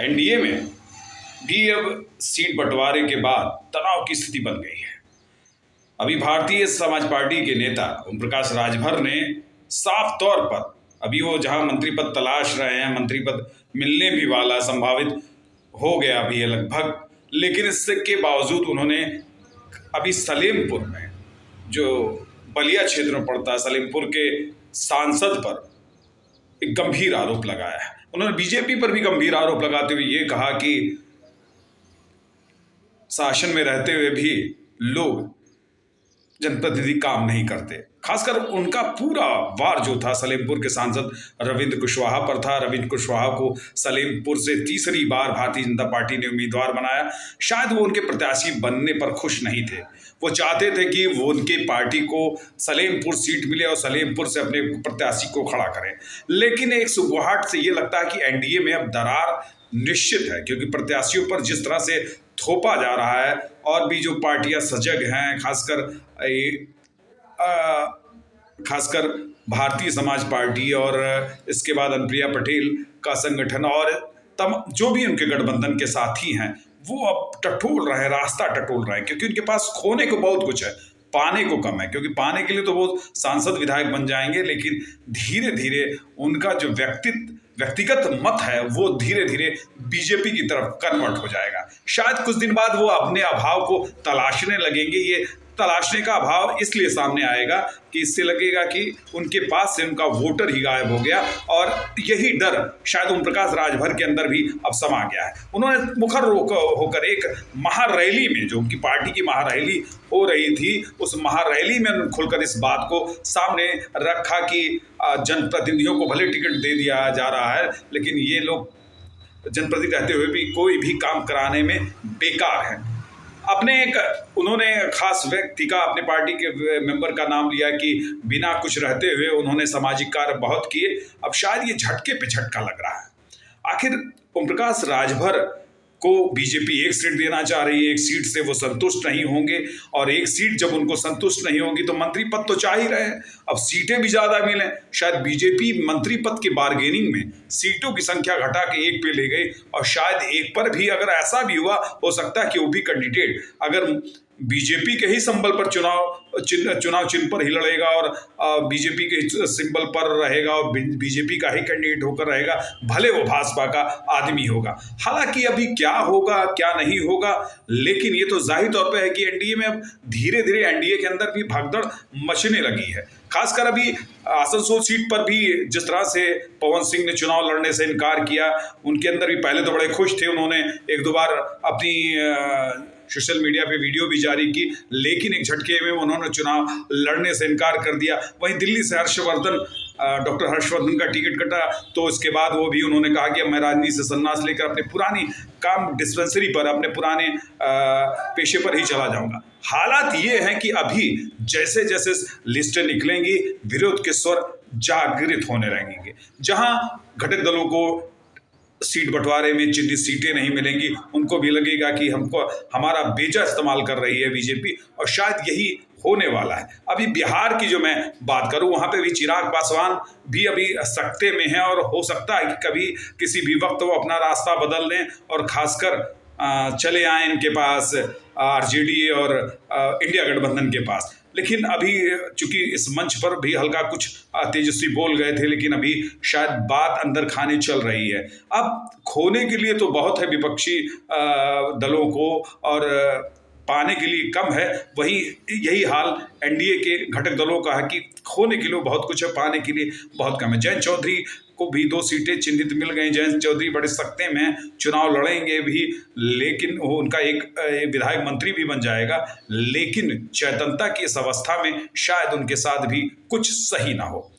NDA में भी अब सीट बंटवारे के बाद तनाव की स्थिति बन गई है। अभी भारतीय समाज पार्टी के नेता ओम प्रकाश राजभर ने साफ तौर पर अभी वो जहां मंत्री पद तलाश रहे हैं, मंत्री पद मिलने भी वाला संभावित हो गया अभी है लगभग, लेकिन इससे के बावजूद उन्होंने अभी सलेमपुर में जो बलिया क्षेत्र में पड़ता है, सलेमपुर के सांसद पर एक गंभीर आरोप लगाया है। उन्होंने बीजेपी पर भी गंभीर आरोप लगाते हुए ये कहा कि शासन में रहते हुए भी लोग जनप्रतिनिधि काम नहीं करते। खासकर उनका पूरा वार जो था सलेमपुर के सांसद रविंद्र कुशवाहा पर था। रविंद्र कुशवाहा को सलेमपुर से तीसरी बार भारतीय जनता पार्टी ने उम्मीदवार बनाया। शायद वो उनके प्रत्याशी बनने पर खुश नहीं थे। वो चाहते थे कि वो उनकी पार्टी को सलेमपुर सीट मिले और सलेमपुर से अपने प्रत्याशी को खड़ा करें। लेकिन एक सुगबुगाहट से ये लगता है कि एनडीए में अब दरार निश्चित है, क्योंकि प्रत्याशियों पर जिस तरह से थोपा जा रहा है और भी जो पार्टियां सजग हैं, खासकर भारतीय समाज पार्टी और इसके बाद अनुप्रिया पटेल का संगठन और जो भी उनके गठबंधन के साथी हैं, वो अब टटोल रहे हैं, रास्ता टटोल रहे हैं, क्योंकि उनके पास खोने को बहुत कुछ है, पाने को कम है। क्योंकि पाने के लिए तो वो सांसद विधायक बन जाएंगे, लेकिन धीरे धीरे उनका जो व्यक्तिगत मत है वो धीरे धीरे बीजेपी की तरफ कन्वर्ट हो जाएगा। शायद कुछ दिन बाद वो अपने अभाव को तलाशने लगेंगे। ये तलाशने का अभाव इसलिए सामने आएगा कि इससे लगेगा कि उनके पास से उनका वोटर ही गायब हो गया, और यही डर शायद ओम प्रकाश राजभर के अंदर भी अब समा गया है। उन्होंने मुखर होकर एक महारैली में, जो उनकी पार्टी की महारैली हो रही थी, उस महारैली में खुलकर इस बात को सामने रखा कि जनप्रतिनिधियों को भले टिकट दे दिया जा रहा है, लेकिन ये लोग जनप्रतिनिधि रहते हुए भी कोई भी काम कराने में बेकार है। उन्होंने खास व्यक्ति का, अपने पार्टी के मेंबर का नाम लिया कि बिना कुछ रहते हुए उन्होंने सामाजिक कार्य बहुत किए। अब शायद ये झटके पे झटका लग रहा है। आखिर ओम प्रकाश राजभर को बीजेपी एक सीट देना चाह रही है, एक सीट से वो संतुष्ट नहीं होंगे, और एक सीट जब उनको संतुष्ट नहीं होगी तो मंत्री पद तो चाह ही रहे हैं, अब सीटें भी ज़्यादा मिलें। शायद बीजेपी मंत्री पद की बार्गेनिंग में सीटों की संख्या घटा के एक पे ले गई, और शायद एक पर भी अगर ऐसा भी हुआ, हो सकता है कि वो भी कैंडिडेट अगर बीजेपी के ही संबल पर चुनाव चिन्ह पर ही लड़ेगा और बीजेपी के सिंबल पर रहेगा और बीजेपी का ही कैंडिडेट होकर रहेगा, भले वो भाजपा का आदमी होगा। हालांकि अभी क्या होगा क्या नहीं होगा, लेकिन ये तो जाहिर तौर पे है कि एनडीए में अब धीरे धीरे एनडीए के अंदर भी भगदड़ मचने लगी है। खासकर अभी आसनसोल सीट पर भी जिस तरह से पवन सिंह ने चुनाव लड़ने से इनकार किया, उनके अंदर भी पहले तो बड़े खुश थे, उन्होंने एक दो बार अपनी सोशल मीडिया पे वीडियो भी जारी की, लेकिन एक झटके में उन्होंने चुनाव लड़ने से इनकार कर दिया। वहीं दिल्ली से डॉक्टर हर्षवर्धन का टिकट कटा, तो इसके बाद वो भी उन्होंने कहा कि अब मैं राजनीति से संन्यास लेकर अपने पुरानी काम डिस्पेंसरी पर, अपने पुराने पेशे पर ही चला जाऊंगा। हालात ये हैं कि अभी जैसे जैसे लिस्टें निकलेंगी, विरोध के स्वर जागृत होने लगेंगे। जहां घटक दलों को सीट बंटवारे में चिन्हित सीटें नहीं मिलेंगी, उनको भी लगेगा कि हमारा बेजा इस्तेमाल कर रही है बीजेपी, और शायद यही होने वाला है। अभी बिहार की जो मैं बात करूं, वहां पे भी चिराग पासवान भी अभी सकते में हैं, और हो सकता है कि कभी किसी भी वक्त वो अपना रास्ता बदल लें और खासकर चले आए इनके पास आरजेडी और इंडिया गठबंधन के पास। लेकिन अभी चूंकि इस मंच पर भी हल्का कुछ तेजस्वी बोल गए थे, लेकिन अभी शायद बात अंदर खाने चल रही है। अब खोने के लिए तो बहुत है विपक्षी दलों को, और पाने के लिए कम है। वहीं यही हाल एनडीए के घटक दलों का है कि खोने के लिए बहुत कुछ है, पाने के लिए बहुत कम है। जयंत चौधरी को भी 2 सीटें चिन्हित मिल गई। जयंत चौधरी बड़े सख्ते में चुनाव लड़ेंगे भी, लेकिन वो उनका एक विधायक मंत्री भी बन जाएगा, लेकिन चैतन्यता की इस अवस्था में शायद उनके साथ भी कुछ सही ना हो।